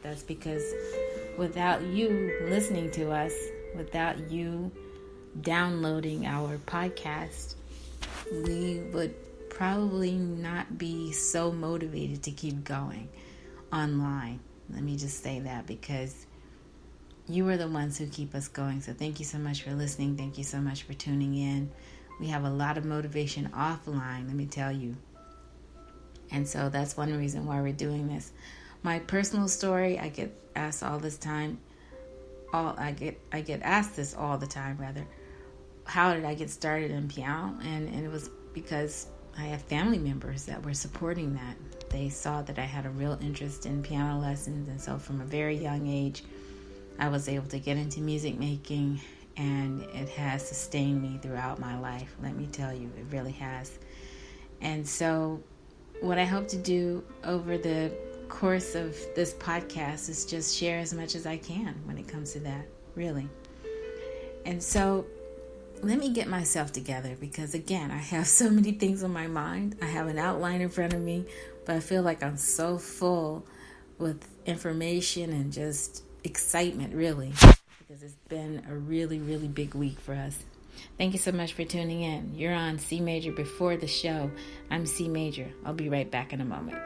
with us, because without you listening to us, without you downloading our podcast, we would probably not be so motivated to keep going online. Let me just say that, because you are the ones who keep us going. So thank you so much for listening. Thank you so much for tuning in. We have a lot of motivation offline, let me tell you. And so that's one reason why we're doing this. My personal story, I get asked all this time. I get asked this all the time, rather. How did I get started in piano? And it was because I have family members that were supporting that. They saw that I had a real interest in piano lessons. And so from a very young age, I was able to get into music making, and it has sustained me throughout my life. Let me tell you, it really has. And so what I hope to do over the course of this podcast is just share as much as I can when it comes to that, really. And so let me get myself together, because again, I have so many things on my mind. I have an outline in front of me, but I feel like I'm so full with information and just excitement, really, because it's been a really, really big week for us. Thank you so much for tuning in. You're on CMajor Before the Show. I'm CMajor. I'll be right back in a moment.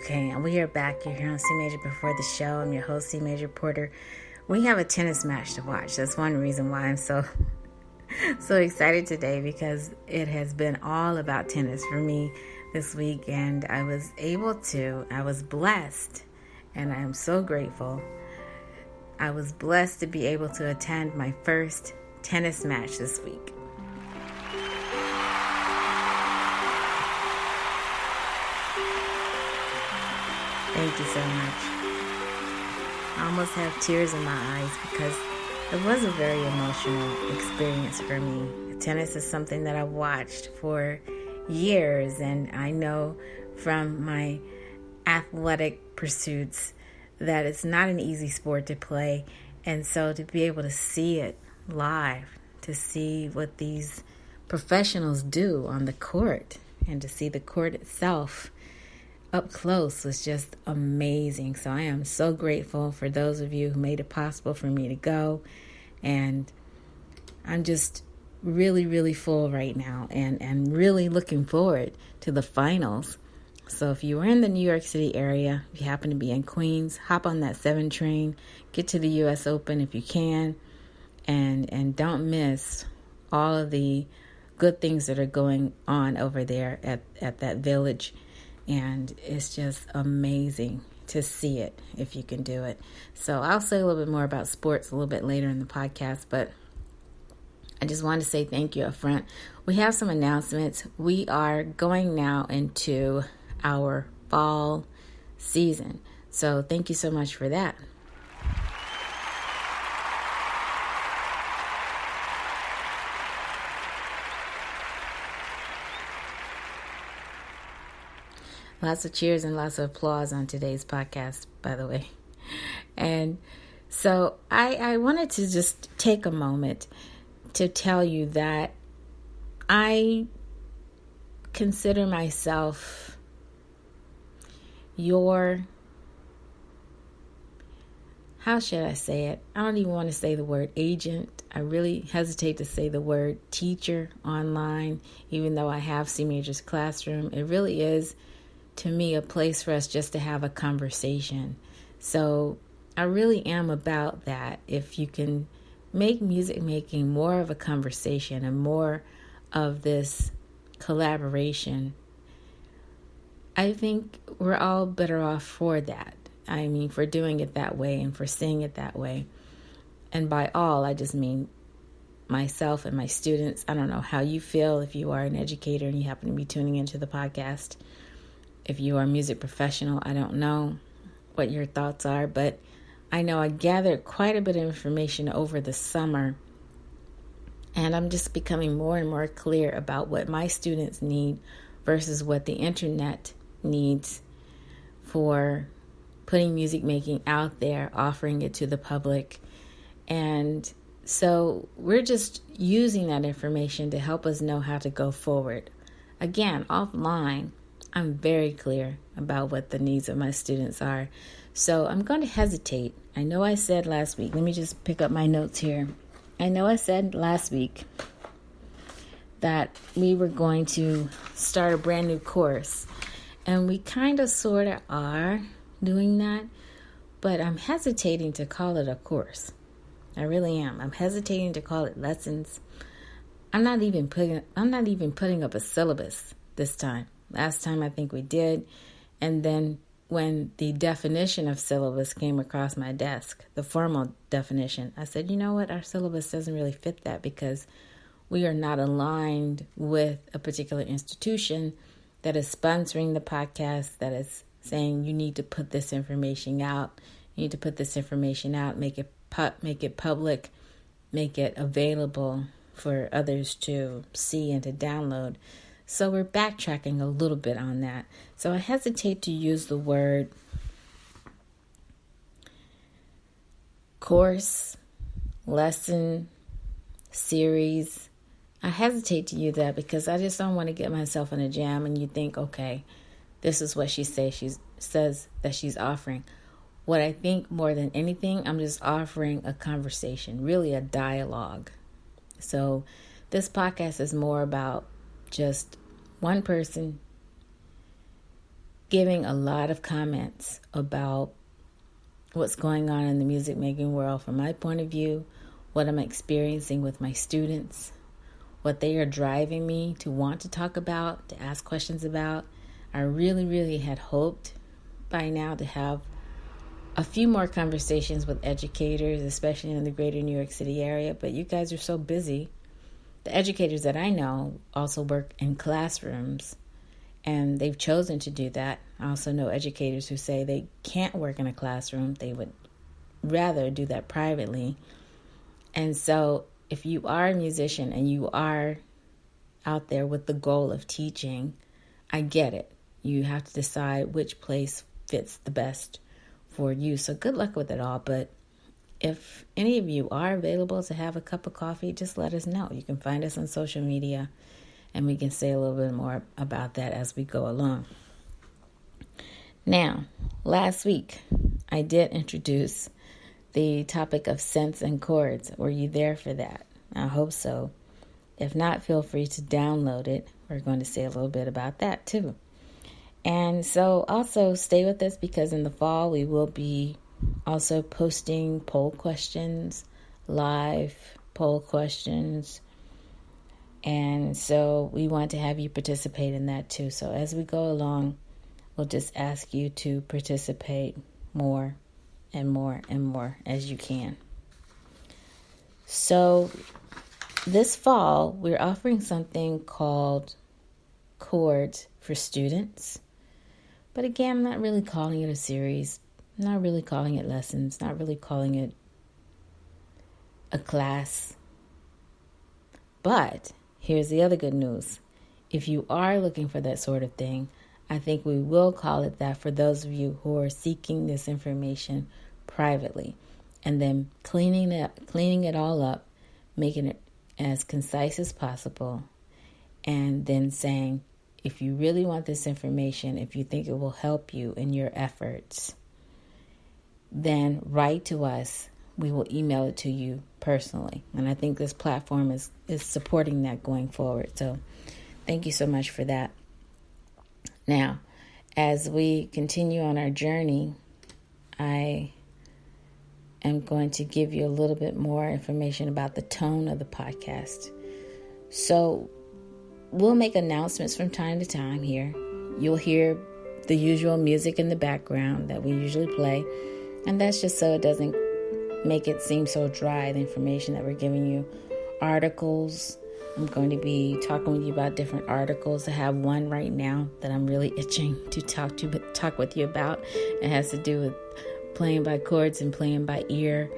Okay, and we are back. You're here on CMajor Before the Show. I'm your host, CMajor Porter. We have a tennis match to watch. That's one reason why I'm so excited today, because it has been all about tennis for me this week, and I was blessed, and I am so grateful. I was blessed to be able to attend my first tennis match this week. Thank you so much. I almost have tears in my eyes, because it was a very emotional experience for me. Tennis is something that I've watched for years, and I know from my athletic pursuits that it's not an easy sport to play. And so to be able to see it live, to see what these professionals do on the court, and to see the court itself up close was just amazing. So I am so grateful for those of you who made it possible for me to go. And I'm just really, really full right now, and really looking forward to the finals. So if you are in the New York City area, if you happen to be in Queens, hop on that 7 train, get to the U.S. Open if you can, and don't miss all of the good things that are going on over there at that village. And it's just amazing to see it if you can do it. So I'll say a little bit more about sports a little bit later in the podcast, but I just wanted to say thank you up front. We have some announcements. We are going now into our fall season. So thank you so much for that. Lots of cheers and lots of applause on today's podcast, by the way. And so I wanted to just take a moment to tell you that I consider myself your, how should I say it? I don't even want to say the word agent. I really hesitate to say the word teacher online, even though I have CMajor's classroom. It really is, to me, a place for us just to have a conversation. So I really am about that. If you can make music making more of a conversation and more of this collaboration, I think we're all better off for that. I mean, for doing it that way and for seeing it that way. And by all, I just mean myself and my students. I don't know how you feel if you are an educator and you happen to be tuning into the podcast. If you are a music professional, I don't know what your thoughts are, but I know I gathered quite a bit of information over the summer, and I'm just becoming more and more clear about what my students need versus what the internet needs for putting music making out there, offering it to the public. And so we're just using that information to help us know how to go forward. Again, offline, I'm very clear about what the needs of my students are. So I'm going to hesitate. I know I said last week, let me just pick up my notes here. I know I said last week that we were going to start a brand new course. And we kind of sort of are doing that. But I'm hesitating to call it a course. I really am. I'm hesitating to call it lessons. I'm not even putting up a syllabus this time. Last time I think we did. And then when the definition of syllabus came across my desk, the formal definition, I said, you know what? Our syllabus doesn't really fit that because we are not aligned with a particular institution that is sponsoring the podcast, that is saying you need to put this information out. You need to put this information out, make it public, make it available for others to see and to download. So we're backtracking a little bit on that. So I hesitate to use the word course, lesson, series. I hesitate to use that because I just don't want to get myself in a jam and you think, okay, this is what she says that she's offering. What I think more than anything, I'm just offering a conversation, really a dialogue. So this podcast is more about just one person giving a lot of comments about what's going on in the music making world from my point of view, what I'm experiencing with my students, what they are driving me to want to talk about, to ask questions about. I really, really had hoped by now to have a few more conversations with educators, especially in the greater New York City area, but you guys are so busy. The educators that I know also work in classrooms, and they've chosen to do that. I also know educators who say they can't work in a classroom. They would rather do that privately. And so if you are a musician and you are out there with the goal of teaching, I get it. You have to decide which place fits the best for you. So good luck with it all. But if any of you are available to have a cup of coffee, just let us know. You can find us on social media, and we can say a little bit more about that as we go along. Now, last week, I did introduce the topic of scents and chords. Were you there for that? I hope so. If not, feel free to download it. We're going to say a little bit about that too. And so also stay with us because in the fall we will be also posting poll questions, live poll questions. And so we want to have you participate in that too. So as we go along, we'll just ask you to participate more and more and more as you can. So this fall, we're offering something called Chords for Students. But again, I'm not really calling it a series. I'm not really calling it lessons. Not really calling it a class. But here's the other good news. If you are looking for that sort of thing, I think we will call it that for those of you who are seeking this information privately. And then cleaning it all up, making it as concise as possible, and then saying, if you really want this information, if you think it will help you in your efforts, then write to us. We will email it to you personally. And I think this platform is supporting that going forward. So thank you so much for that. Now, as we continue on our journey, I am going to give you a little bit more information about the tone of the podcast. So we'll make announcements from time to time here. You'll hear the usual music in the background that we usually play. And that's just so it doesn't make it seem so dry, the information that we're giving you. Articles. I'm going to be talking with you about different articles. I have one right now that I'm really itching to talk with you about. It has to do with playing by chords and playing by ear.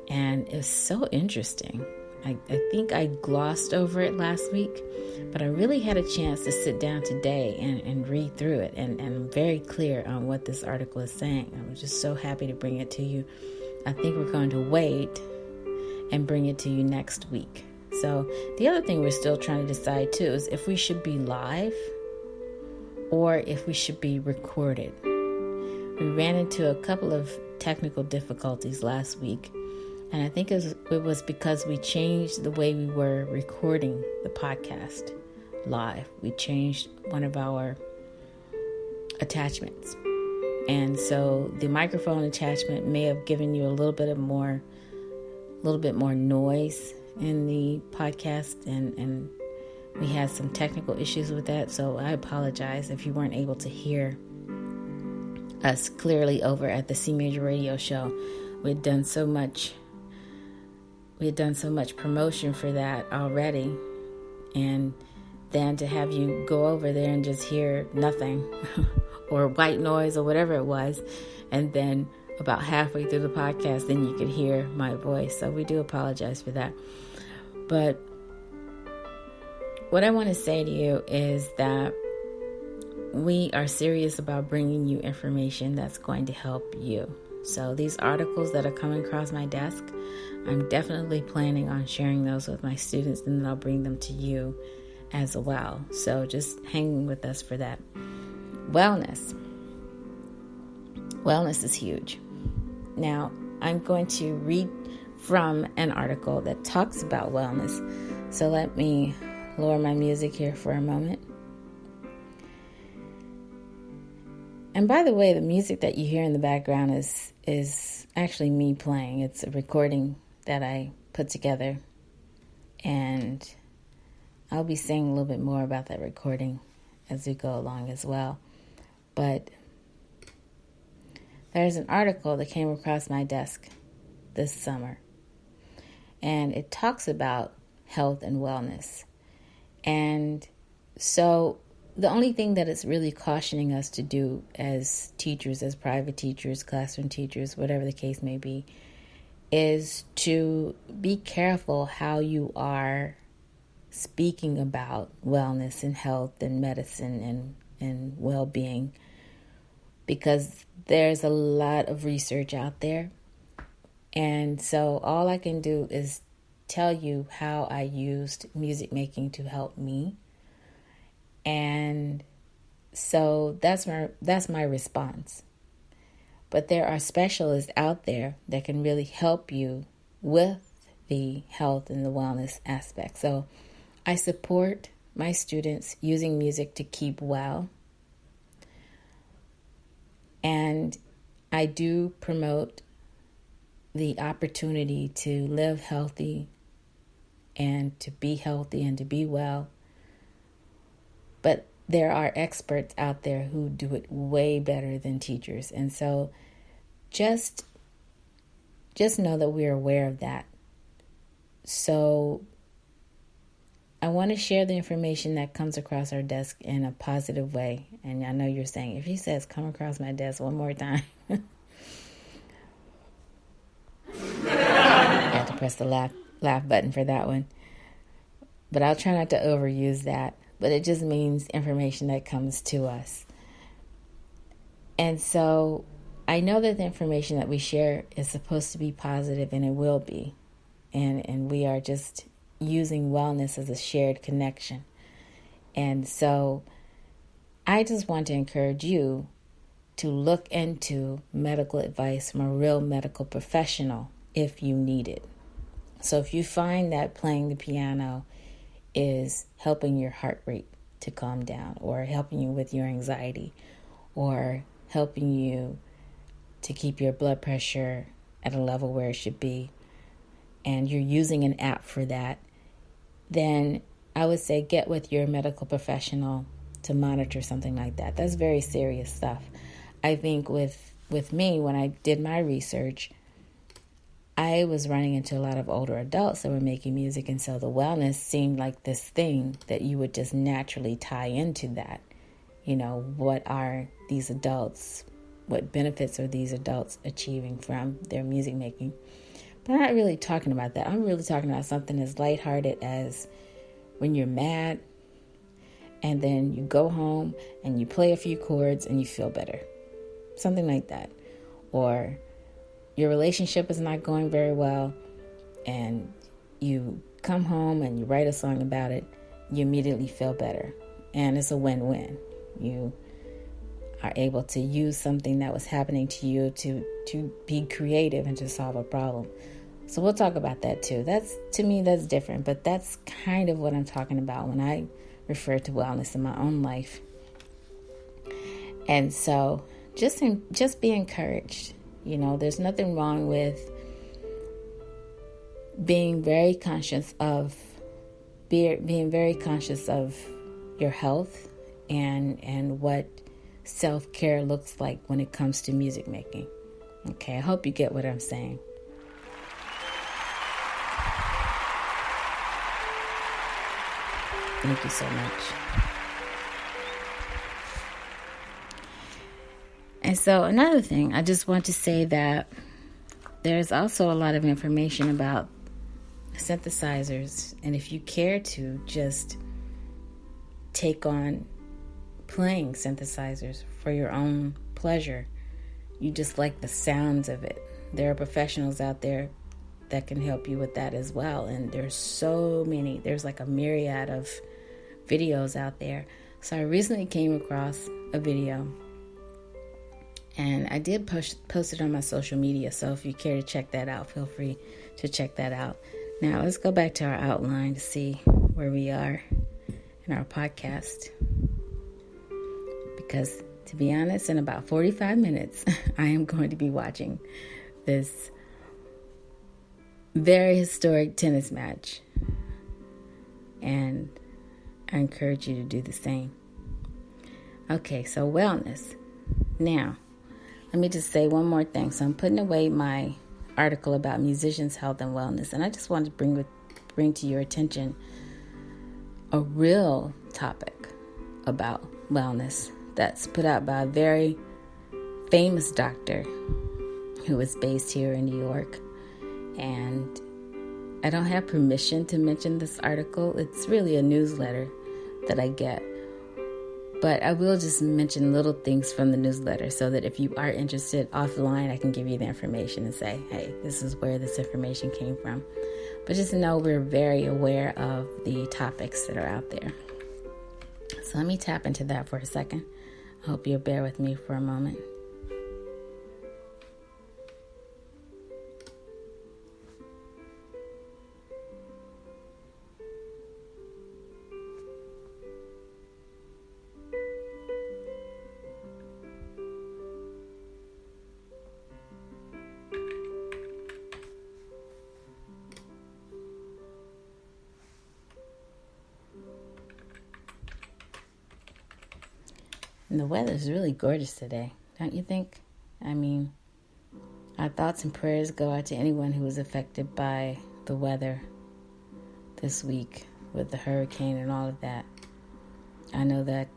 And it's so interesting. I think I glossed over it last week, but I really had a chance to sit down today and read through it. And I'm very clear on what this article is saying. I'm just so happy to bring it to you. I think we're going to wait and bring it to you next week. So the other thing we're still trying to decide too is if we should be live or if we should be recorded. We ran into a couple of technical difficulties last week, and I think it was because we changed the way we were recording the podcast live. We changed one of our attachments. And so the microphone attachment may have given you a little bit more noise in the podcast, and we had some technical issues with that. So I apologize if you weren't able to hear us clearly over at the CMajor radio show. We had done so much promotion for that already, and then to have you go over there and just hear nothing or white noise or whatever it was, and then about halfway through the podcast then you could hear my voice. So we do apologize for that. But what I want to say to you is that we are serious about bringing you information that's going to help you. So these articles that are coming across my desk, I'm definitely planning on sharing those with my students, and then I'll bring them to you as well. So just hang with us for that. Wellness is huge. Now, I'm going to read from an article that talks about wellness. So let me lower my music here for a moment. And by the way, the music that you hear in the background is actually me playing. It's a recording that I put together. And I'll be saying a little bit more about that recording as we go along as well. But there's an article that came across my desk this summer, and it talks about health and wellness. And so the only thing that it's really cautioning us to do as teachers, as private teachers, classroom teachers, whatever the case may be, is to be careful how you are speaking about wellness and health and medicine and well-being, because there's a lot of research out there. And so all I can do is tell you how I used music making to help me. And so that's my response. But there are specialists out there that can really help you with the health and the wellness aspect. So I support my students using music to keep well. And I do promote the opportunity to live healthy and to be healthy and to be well. But there are experts out there who do it way better than teachers. And so just know that we're aware of that. So I want to share the information that comes across our desk in a positive way. And I know you're saying, if he says come across my desk one more time, I have to press the laugh button for that one. But I'll try not to overuse that. But it just means information that comes to us. And so I know that the information that we share is supposed to be positive, and it will be. And we are just using wellness as a shared connection. And so I just want to encourage you to look into medical advice from a real medical professional if you need it. So if you find that playing the piano is helping your heart rate to calm down, or helping you with your anxiety, or helping you to keep your blood pressure at a level where it should be, and you're using an app for that, then I would say get with your medical professional to monitor something like that. That's very serious stuff. I think with me, when I did my research, I was running into a lot of older adults that were making music, and so the wellness seemed like this thing that you would just naturally tie into that. You know, what are these adults, what benefits are these adults achieving from their music making? But I'm not really talking about that. I'm really talking about something as lighthearted as when you're mad and then you go home and you play a few chords and you feel better. Something like that. Or your relationship is not going very well and you come home and you write a song about it, you immediately feel better. And it's a win-win. You are able to use something that was happening to you to be creative and to solve a problem. So we'll talk about that too. To me, that's different, but that's kind of what I'm talking about when I refer to wellness in my own life. And so just be encouraged. You know, there's nothing wrong with being very conscious of your health and what self-care looks like when it comes to music making. Okay, I hope you get what I'm saying. Thank you so much. And so another thing, I just want to say that there's also a lot of information about synthesizers. And if you care to just take on playing synthesizers for your own pleasure, you just like the sounds of it, there are professionals out there that can help you with that as well. And there's like a myriad of videos out there. So I recently came across a video, and I did post it on my social media. So if you care to check that out, feel free to check that out. Now let's go back to our outline to see where we are in our podcast. Because to be honest, in about 45 minutes, I am going to be watching this very historic tennis match. And I encourage you to do the same. Okay, so wellness. Now, let me just say one more thing. So I'm putting away my article about musicians' health and wellness, and I just wanted to bring to your attention a real topic about wellness that's put out by a very famous doctor who is based here in New York. And I don't have permission to mention this article. It's really a newsletter that I get. But I will just mention little things from the newsletter so that if you are interested offline, I can give you the information and say, hey, this is where this information came from. But just know we're very aware of the topics that are out there. So let me tap into that for a second. I hope you'll bear with me for a moment. And the weather is really gorgeous today, don't you think? I mean, our thoughts and prayers go out to anyone who was affected by the weather this week with the hurricane and all of that. I know that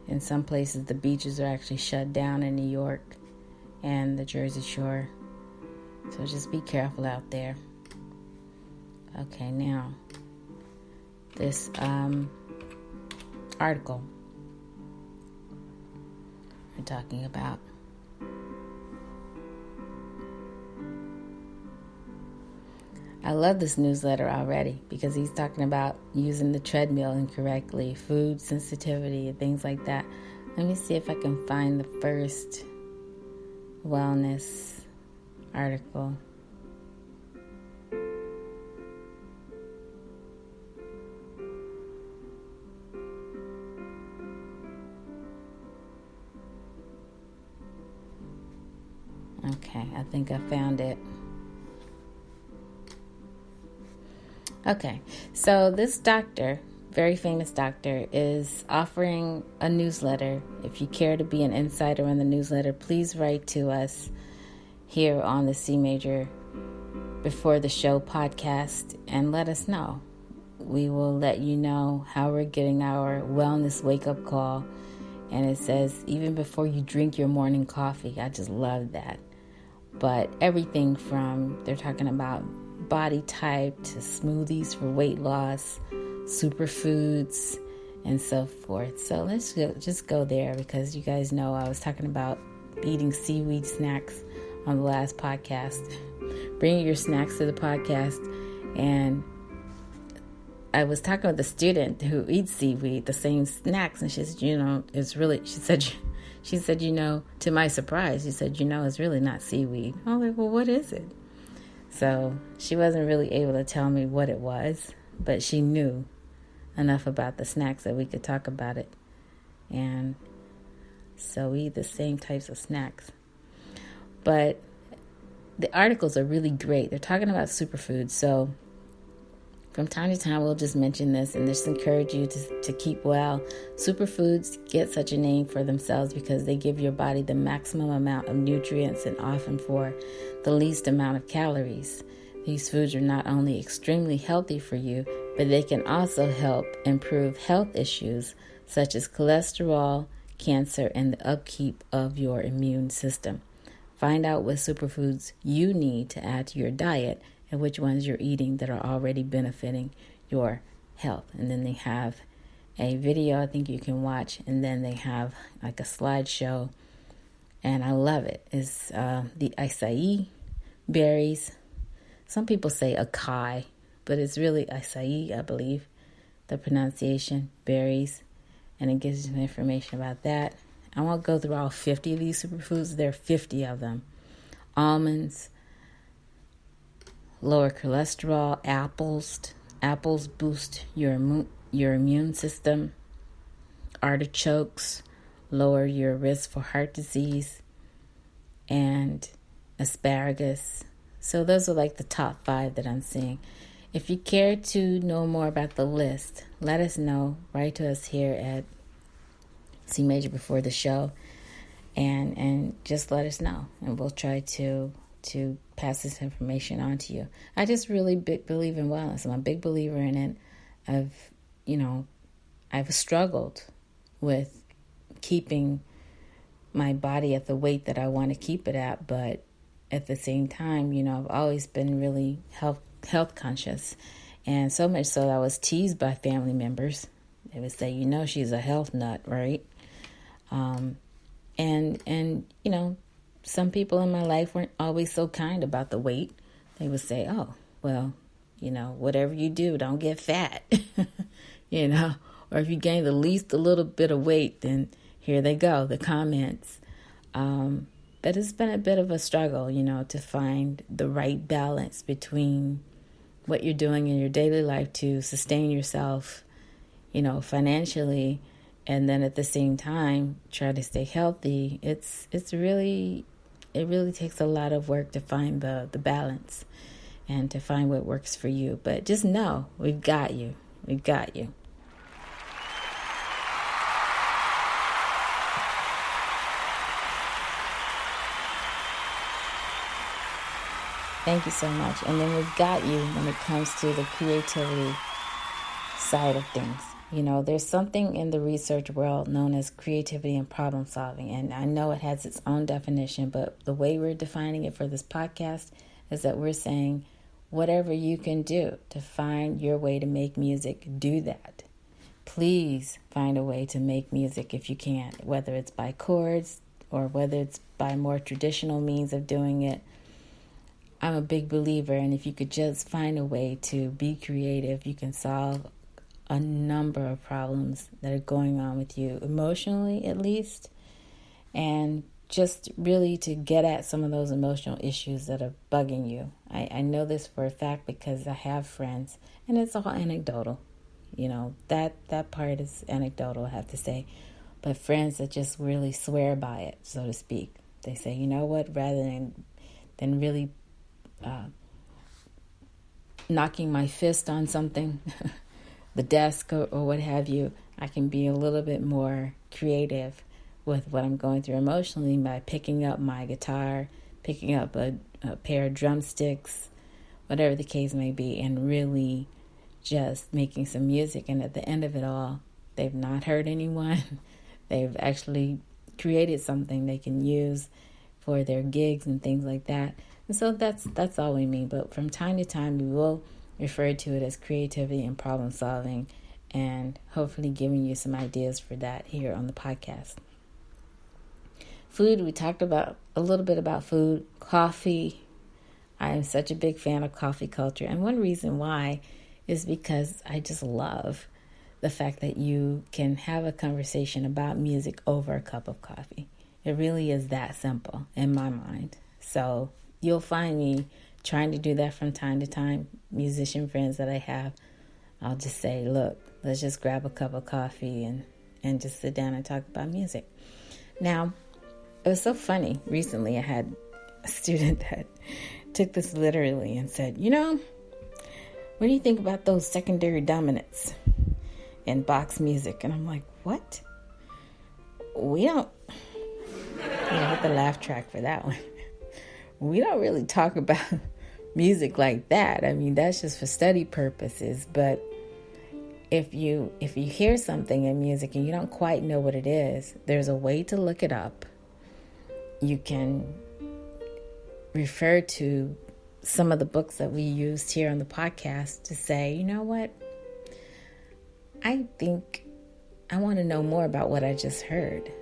in some places the beaches are actually shut down in New York and the Jersey Shore. So just be careful out there. Okay, now, this article we're talking about. I love this newsletter already because he's talking about using the treadmill incorrectly, food sensitivity, and things like that. Let me see if I can find the first wellness article. Okay, I think I found it. Okay, so this doctor, very famous doctor, is offering a newsletter. If you care to be an insider in the newsletter, please write to us here on the CMajor Before the Show podcast and let us know. We will let you know how we're getting our wellness wake-up call. And it says, even before you drink your morning coffee. I just love that. But everything from, they're talking about body type to smoothies for weight loss, superfoods, and so forth. So let's just go there, because you guys know I was talking about eating seaweed snacks on the last podcast. Bringing your snacks to the podcast. And I was talking with a student who eats seaweed, the same snacks, and she said, it's really, she said, to my surprise, she said, it's really not seaweed. I was like, well, what is it? So she wasn't really able to tell me what it was, but she knew enough about the snacks that we could talk about it. And so we eat the same types of snacks. But the articles are really great. They're talking about superfoods. So from time to time, we'll just mention this and just encourage you to keep well. Superfoods get such a name for themselves because they give your body the maximum amount of nutrients and often for the least amount of calories. These foods are not only extremely healthy for you, but they can also help improve health issues such as cholesterol, cancer, and the upkeep of your immune system. Find out what superfoods you need to add to your diet and which ones you're eating that are already benefiting your health. And then they have a video I think you can watch, and then they have like a slideshow, and I love it. It's the acai berries. Some people say acai, but it's really acai, I believe, the pronunciation, berries, and it gives you some information about that. I won't go through all 50 of these superfoods. There are 50 of them. Almonds, lower cholesterol, apples boost your immune system. Artichokes lower your risk for heart disease, and asparagus. So those are like the top 5 that I'm seeing. If you care to know more about the list, let us know. Write to us here at CMajor Before the Show, and just let us know, and we'll try to pass this information on to you. I just really believe in wellness. I'm a big believer in it. I've struggled with keeping my body at the weight that I want to keep it at, but at the same time, I've always been really health conscious, and so much so I was teased by family members. They would say, she's a health nut, right? And some people in my life weren't always so kind about the weight. They would say, oh, well, whatever you do, don't get fat, or if you gain the least a little bit of weight, then here they go, the comments. But it's been a bit of a struggle, to find the right balance between what you're doing in your daily life to sustain yourself, financially, and then at the same time try to stay healthy. It really takes a lot of work to find the balance and to find what works for you. But just know, we've got you. We've got you. Thank you so much. And then we've got you when it comes to the creativity side of things. There's something in the research world known as creativity and problem solving. And I know it has its own definition, but the way we're defining it for this podcast is that we're saying whatever you can do to find your way to make music, do that. Please find a way to make music if you can, whether it's by chords or whether it's by more traditional means of doing it. I'm a big believer, and if you could just find a way to be creative, you can solve a number of problems that are going on with you, emotionally at least, and just really to get at some of those emotional issues that are bugging you. I know this for a fact because I have friends, and it's all anecdotal. That part is anecdotal, I have to say. But friends that just really swear by it, so to speak. They say, you know what, rather than really knocking my fist on something, the desk or what have you, I can be a little bit more creative with what I'm going through emotionally by picking up my guitar, picking up a pair of drumsticks, whatever the case may be, and really just making some music. And at the end of it all, they've not hurt anyone. They've actually created something they can use for their gigs and things like that. And so that's all we mean. But from time to time, we will refer to it as creativity and problem solving, and hopefully giving you some ideas for that here on the podcast. Food, we talked about a little bit about food. Coffee, I am such a big fan of coffee culture. And one reason why is because I just love the fact that you can have a conversation about music over a cup of coffee. It really is that simple in my mind. So you'll find me trying to do that from time to time. Musician friends that I have, I'll just say, look, let's just grab a cup of coffee and just sit down and talk about music. Now, it was so funny. Recently, I had a student that took this literally and said, what do you think about those secondary dominants in box music? And I'm like, what? We don't, hit the laugh track for that one. We don't really talk about music like that. I mean, that's just for study purposes. But if you hear something in music and you don't quite know what it is, there's a way to look it up. You can refer to some of the books that we used here on the podcast to say, you know what? I think I want to know more about what I just heard.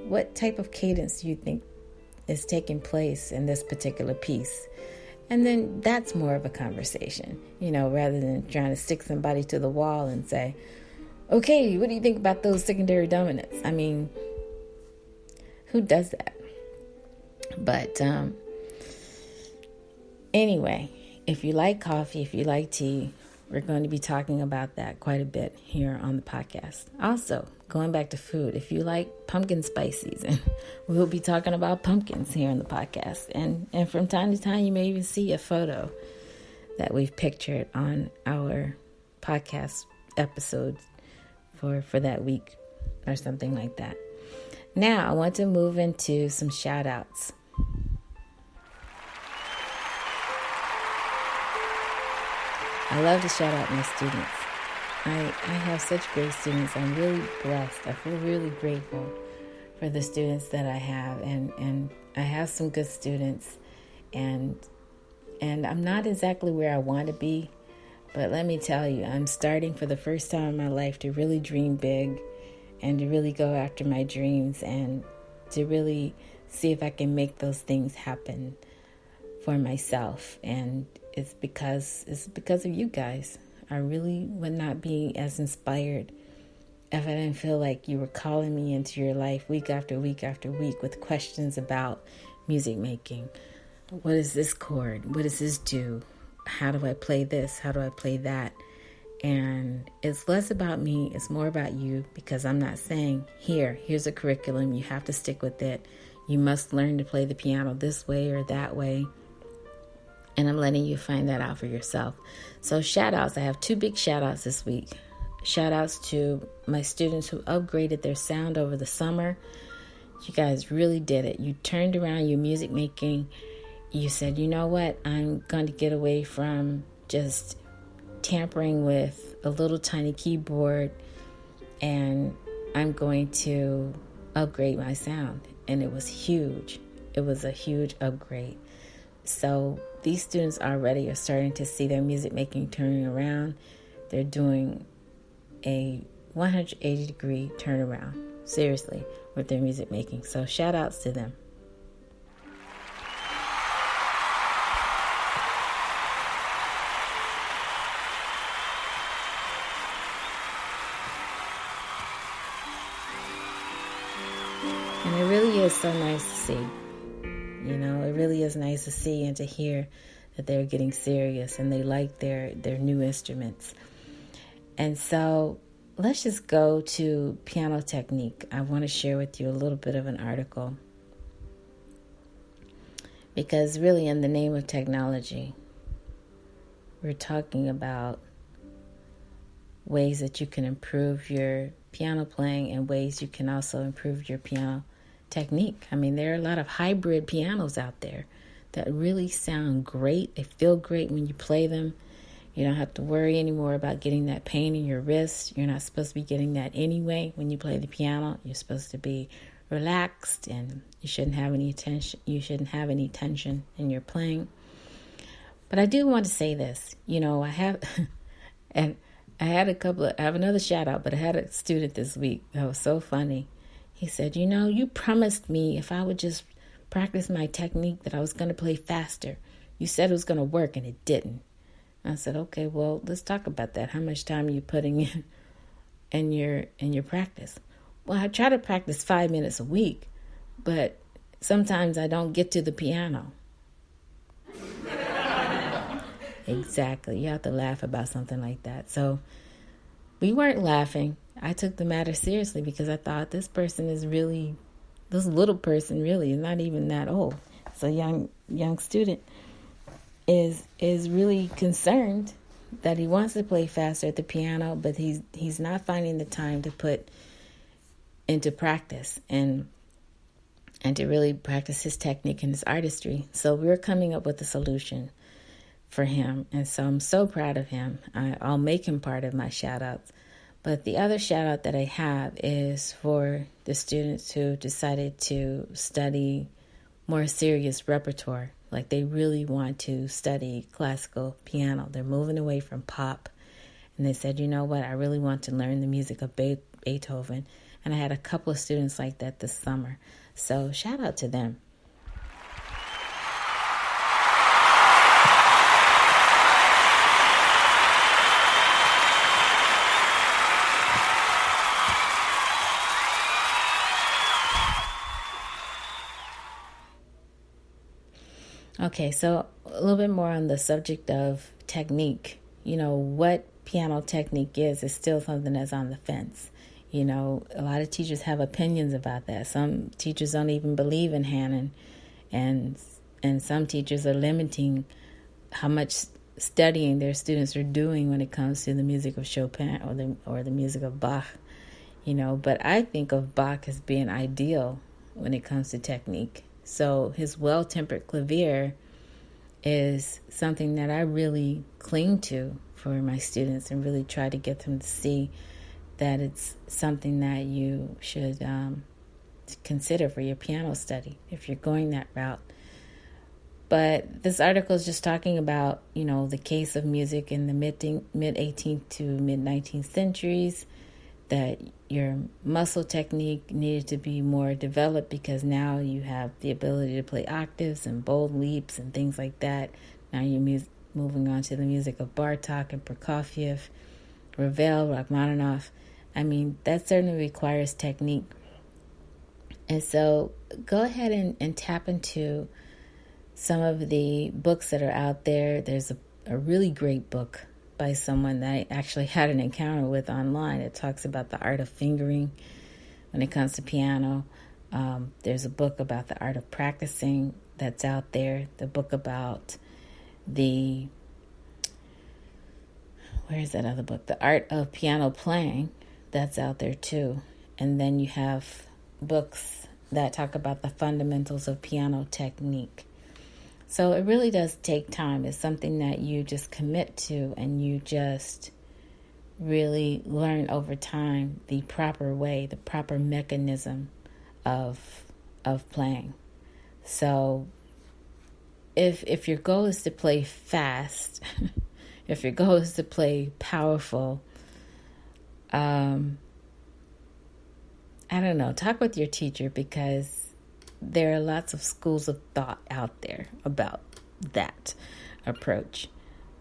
What type of cadence do you think is taking place in this particular piece? And then that's more of a conversation, rather than trying to stick somebody to the wall and say, okay, what do you think about those secondary dominants? I mean, who does that? But anyway, if you like coffee, if you like tea, we're going to be talking about that quite a bit here on the podcast. Also, going back to food, if you like pumpkin spice season, we'll be talking about pumpkins here on the podcast. And from time to time, you may even see a photo that we've pictured on our podcast episodes for that week or something like that. Now, I want to move into some shout outs. I love to shout out my students. I have such great students. I'm really blessed. I feel really grateful for the students that I have. And I have some good students. And I'm not exactly where I want to be. But let me tell you, I'm starting for the first time in my life to really dream big and to really go after my dreams and to really see if I can make those things happen for myself. And it's because of you guys. I really would not be as inspired if I didn't feel like you were calling me into your life week after week after week with questions about music making. What is this chord? What does this do? How do I play this? How do I play that? And it's less about me. It's more about you, because I'm not saying, here's a curriculum. You have to stick with it. You must learn to play the piano this way or that way. And I'm letting you find that out for yourself. So shout outs. I have 2 big shout outs this week. Shout outs to my students who upgraded their sound over the summer. You guys really did it. You turned around your music making. You said, you know what? I'm going to get away from just tampering with a little tiny keyboard, and I'm going to upgrade my sound. And it was huge. It was a huge upgrade. So these students already are starting to see their music making turning around. They're doing a 180-degree turnaround, seriously, with their music making. So shout outs to them. And it really is so nice to see. It really is nice to see and to hear that they're getting serious and they like their new instruments. And so let's just go to piano technique. I want to share with you a little bit of an article, because really, in the name of technology, we're talking about ways that you can improve your piano playing and ways you can also improve your piano technique. I mean, there are a lot of hybrid pianos out there that really sound great. They feel great when you play them. You don't have to worry anymore about getting that pain in your wrist. You're not supposed to be getting that anyway when you play the piano. You're supposed to be relaxed, and you shouldn't have any tension. You shouldn't have any tension in your playing. But I do want to say this. I have, and I have another shout out, but I had a student this week that was so funny. He said, you promised me if I would just practice my technique that I was going to play faster. You said it was going to work, and it didn't. I said, okay, well, let's talk about that. How much time are you putting in your practice? Well, I try to practice 5 minutes a week, but sometimes I don't get to the piano. Exactly. You have to laugh about something like that. So we weren't laughing. I took the matter seriously because I thought this little person really is not even that old. It's a young student is really concerned that he wants to play faster at the piano, but he's not finding the time to put into practice and to really practice his technique and his artistry. So we're coming up with a solution for him, and so I'm so proud of him. I'll make him part of my shout outs. But the other shout out that I have is for the students who decided to study more serious repertoire. Like they really want to study classical piano. They're moving away from pop. And they said, you know what, I really want to learn the music of Beethoven. And I had a couple of students like that this summer. So shout out to them. Okay, so a little bit more on the subject of technique. What piano technique is still something that's on the fence. A lot of teachers have opinions about that. Some teachers don't even believe in Hanon, and some teachers are limiting how much studying their students are doing when it comes to the music of Chopin or the music of Bach. But I think of Bach as being ideal when it comes to technique. So his well-tempered clavier is something that I really cling to for my students and really try to get them to see that it's something that you should consider for your piano study if you're going that route. But this article is just talking about, the case of music in the mid 18th to mid 19th centuries, that your muscle technique needed to be more developed because now you have the ability to play octaves and bold leaps and things like that. Now you're moving on to the music of Bartok and Prokofiev, Ravel, Rachmaninoff. I mean, that certainly requires technique. And so go ahead and tap into some of the books that are out there. There's a really great book by someone that I actually had an encounter with online. It talks about the art of fingering when it comes to piano. There's a book about the art of practicing that's out there. The book about where's that other book? The art of piano playing, that's out there too. And then you have books that talk about the fundamentals of piano technique. So it really does take time. It's something that you just commit to and you just really learn over time the proper way, the proper mechanism of playing. So if your goal is to play fast, if your goal is to play powerful, I don't know, talk with your teacher because there are lots of schools of thought out there about that approach.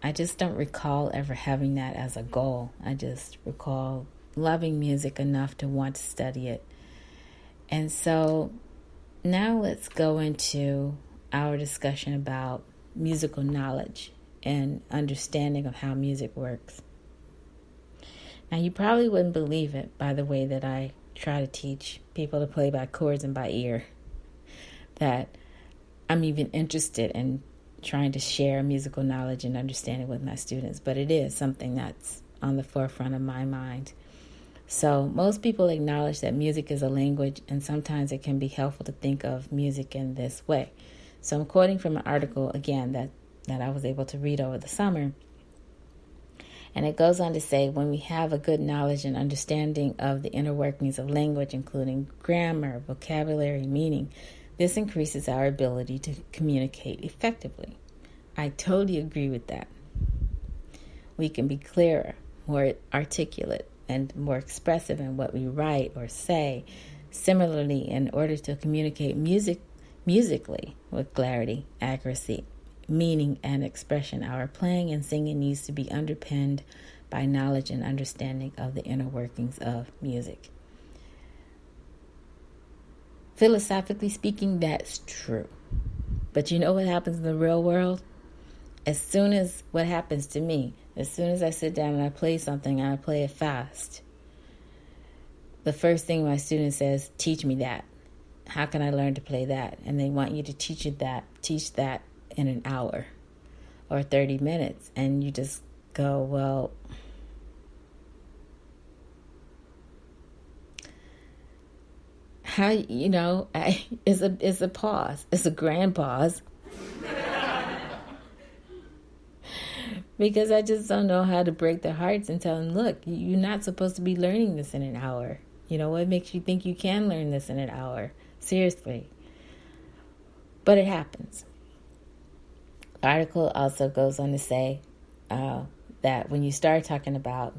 I just don't recall ever having that as a goal. I just recall loving music enough to want to study it. And so now let's go into our discussion about musical knowledge and understanding of how music works. Now, you probably wouldn't believe it by the way that I try to teach people to play by chords and by ear, that I'm even interested in trying to share musical knowledge and understanding with my students, but it is something that's on the forefront of my mind. So most people acknowledge that music is a language, and sometimes it can be helpful to think of music in this way. So I'm quoting from an article, again, that I was able to read over the summer. And it goes on to say, when we have a good knowledge and understanding of the inner workings of language, including grammar, vocabulary, meaning, this increases our ability to communicate effectively. I totally agree with that. We can be clearer, more articulate, and more expressive in what we write or say. Similarly, in order to communicate musically with clarity, accuracy, meaning, and expression, our playing and singing needs to be underpinned by knowledge and understanding of the inner workings of music. Philosophically speaking, that's true. But you know what happens in the real world? As soon as I sit down and I play something and I play it fast, the first thing my student says, teach me that. How can I learn to play that? And they want you to teach that in an hour or 30 minutes. And you just go, well, how, it's a pause. It's a grand pause. Because I just don't know how to break their hearts and tell them, look, you're not supposed to be learning this in an hour. What makes you think you can learn this in an hour? Seriously. But it happens. The article also goes on to say that when you start talking about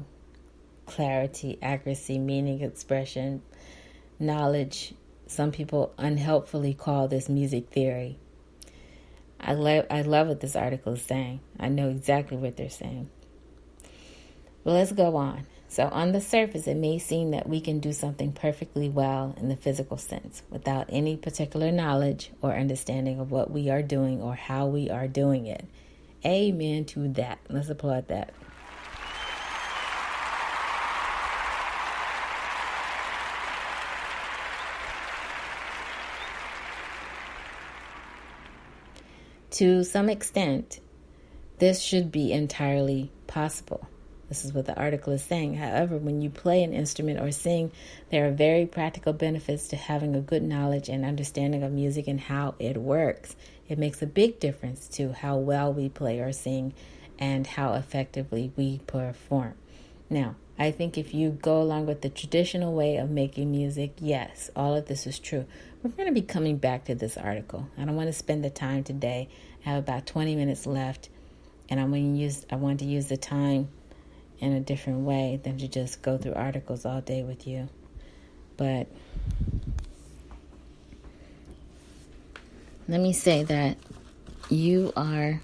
clarity, accuracy, meaning, expression, knowledge, some people unhelpfully call this music theory. I love what this article is saying. I know exactly what they're saying. Well, let's go on. So on the surface, it may seem that we can do something perfectly well in the physical sense without any particular knowledge or understanding of what we are doing or how we are doing it. Amen to that. Let's applaud that. To some extent, this should be entirely possible. This is what the article is saying. However, when you play an instrument or sing, there are very practical benefits to having a good knowledge and understanding of music and how it works. It makes a big difference to how well we play or sing and how effectively we perform. Now, I think if you go along with the traditional way of making music, yes, all of this is true. We're going to be coming back to this article. I don't want to spend the time today. I have about 20 minutes left, and I want to use the time in a different way than to just go through articles all day with you. But let me say that you are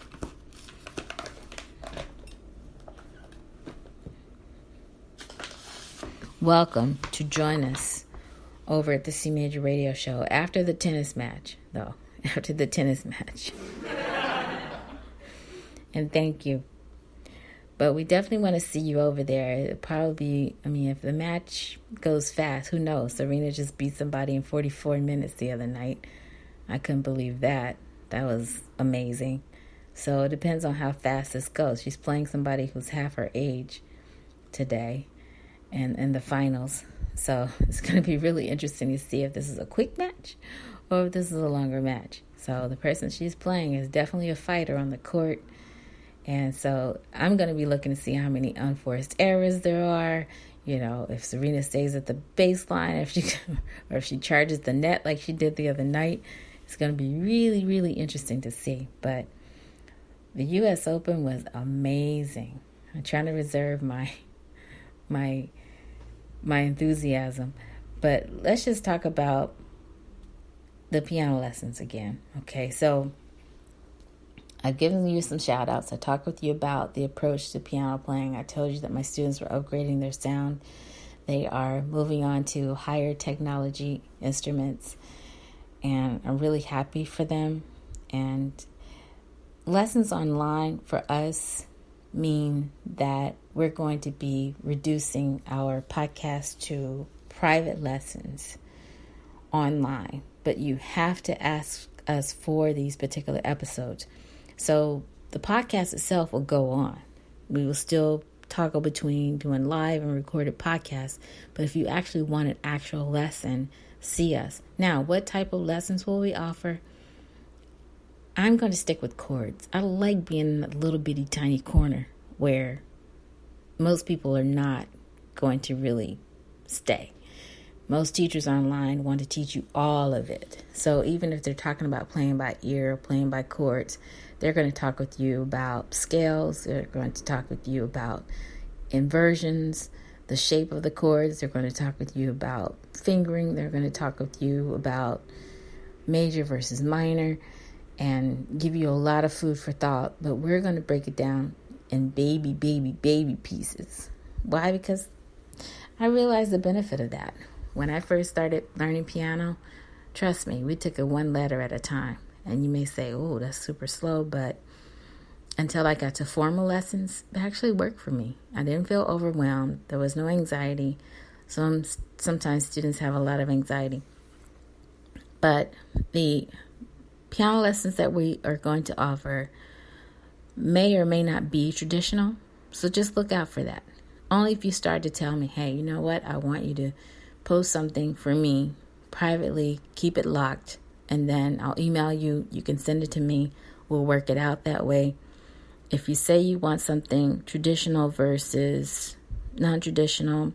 welcome to join us over at the CMajor radio show after the tennis match, though. After the tennis match. And thank you. But we definitely want to see you over there. It'll probably be, if the match goes fast, who knows? Serena just beat somebody in 44 minutes the other night. I couldn't believe that. That was amazing. So it depends on how fast this goes. She's playing somebody who's half her age today and in the finals. So it's going to be really interesting to see if this is a quick match or if this is a longer match. So the person she's playing is definitely a fighter on the court. And so I'm going to be looking to see how many unforced errors there are. If Serena stays at the baseline, if she charges the net like she did the other night. It's going to be really, really interesting to see. But the U.S. Open was amazing. I'm trying to reserve my enthusiasm. But let's just talk about the piano lessons again. Okay, so I've given you some shout outs. I talked with you about the approach to piano playing. I told you that my students were upgrading their sound. They are moving on to higher technology instruments, and I'm really happy for them. And lessons online for us mean that we're going to be reducing our podcast to private lessons online. But you have to ask us for these particular episodes. So the podcast itself will go on. We will still toggle between doing live and recorded podcasts. But if you actually want an actual lesson, see us. Now, what type of lessons will we offer? I'm going to stick with chords. I like being in a little bitty tiny corner where most people are not going to really stay. Most teachers online want to teach you all of it. So even if they're talking about playing by ear or playing by chords, they're going to talk with you about scales. They're going to talk with you about inversions, the shape of the chords. They're going to talk with you about fingering. They're going to talk with you about major versus minor and give you a lot of food for thought. But we're going to break it down in baby pieces. Why? Because I realized the benefit of that. When I first started learning piano, trust me, we took it one letter at a time. And you may say, oh, that's super slow. But until I got to formal lessons, it actually worked for me. I didn't feel overwhelmed. There was no anxiety. Sometimes students have a lot of anxiety. But the piano lessons that we are going to offer may or may not be traditional. So just look out for that. Only if you start to tell me, hey, you know what? I want you to post something for me privately, keep it locked, and then I'll email you. You can send it to me. We'll work it out that way. If you say you want something traditional versus non-traditional,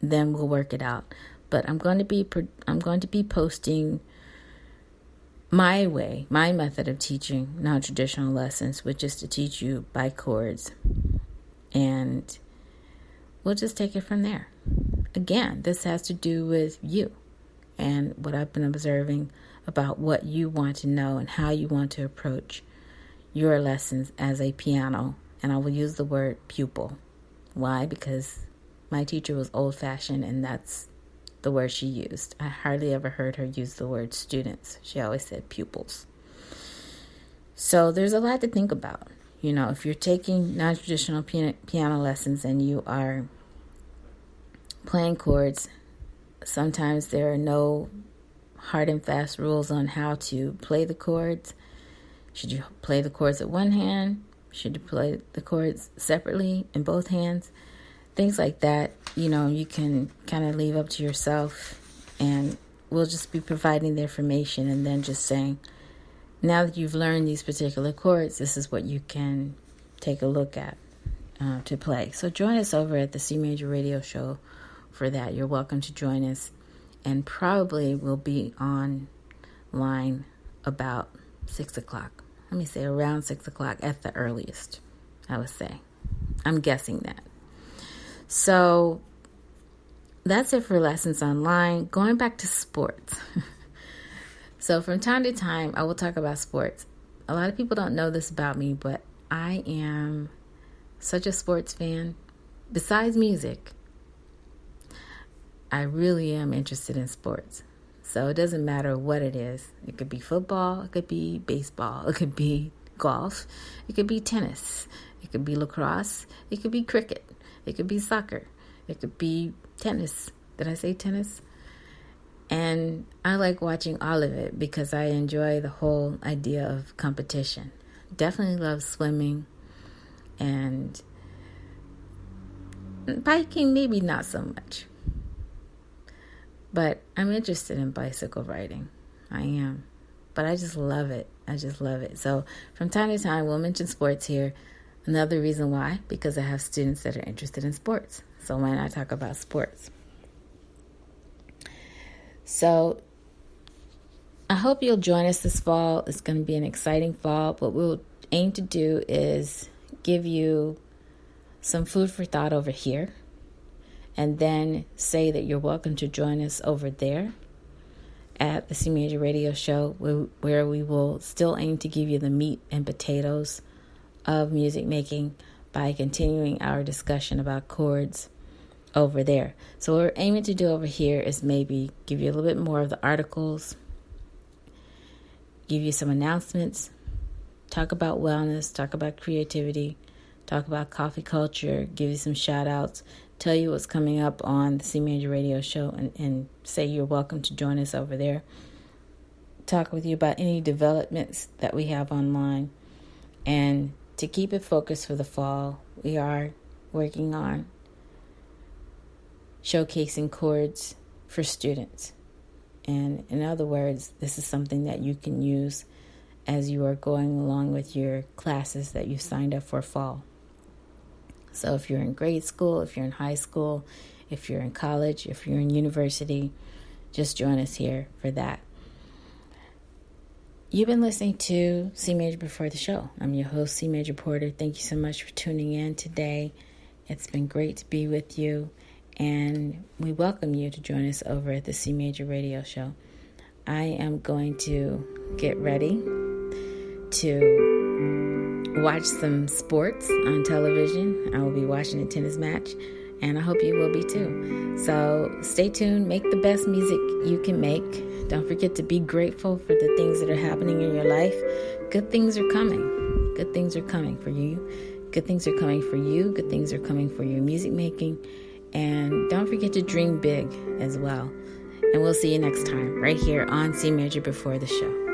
then we'll work it out. But I'm going to be posting my way, my method of teaching non-traditional lessons, which is to teach you by chords. And we'll just take it from there. Again, this has to do with you and what I've been observing about what you want to know and how you want to approach your lessons as a piano. And I will use the word pupil. Why? Because my teacher was old-fashioned, and that's the word she used. I hardly ever heard her use the word students. She always said pupils. So there's a lot to think about. You know, if you're taking non-traditional piano lessons and you are playing chords, sometimes there are no hard and fast rules on how to play the chords. Should you play the chords with one hand? Should you play the chords separately in both hands? Things like that, you know, you can kind of leave up to yourself, and we'll just be providing the information and then just saying, now that you've learned these particular chords, this is what you can take a look at to play. So join us over at the CMajor radio show for that. You're welcome to join us, and probably we'll be online about 6 o'clock. Let me say around 6 o'clock at the earliest, I would say. I'm guessing that. So that's it for lessons online. Going back to sports. So from time to time, I will talk about sports. A lot of people don't know this about me, but I am such a sports fan. Besides music, I really am interested in sports. So it doesn't matter what it is. It could be football, it could be baseball, it could be golf, it could be tennis, it could be lacrosse, it could be cricket, it could be soccer, it could be tennis. Did I say tennis? And I like watching all of it because I enjoy the whole idea of competition. Definitely love swimming, and biking, maybe not so much. But I'm interested in bicycle riding. I am. But I just love it. So from time to time, we'll mention sports here. Another reason why, because I have students that are interested in sports. So why not talk about sports? So I hope you'll join us this fall. It's going to be an exciting fall. What we'll aim to do is give you some food for thought over here, and then say that you're welcome to join us over there at the CMajor radio show, where we will still aim to give you the meat and potatoes of music making by continuing our discussion about chords over there. So what we're aiming to do over here is maybe give you a little bit more of the articles, give you some announcements, talk about wellness, talk about creativity, talk about coffee culture, give you some shout outs, tell you what's coming up on the CMajor radio show, and say you're welcome to join us over there. Talk with you about any developments that we have online. And to keep it focused for the fall, we are working on showcasing chords for students. And in other words, this is something that you can use as you are going along with your classes that you've signed up for fall. So if you're in grade school, if you're in high school, if you're in college, if you're in university, just join us here for that. You've been listening to CMajor Before the Show. I'm your host, CMajor Porter. Thank you so much for tuning in today. It's been great to be with you, and we welcome you to join us over at the CMajor Radio Show. I am going to get ready to watch some sports on television. I will be watching a tennis match, and I hope you will be too. So stay tuned. Make the best music you can make. Don't forget to be grateful for the things that are happening in your life. Good things are coming. Good things are coming for you. Good things are coming for you. Good things are coming for your music making. And don't forget to dream big as well. And we'll see you next time right here on CMajor Before the Show.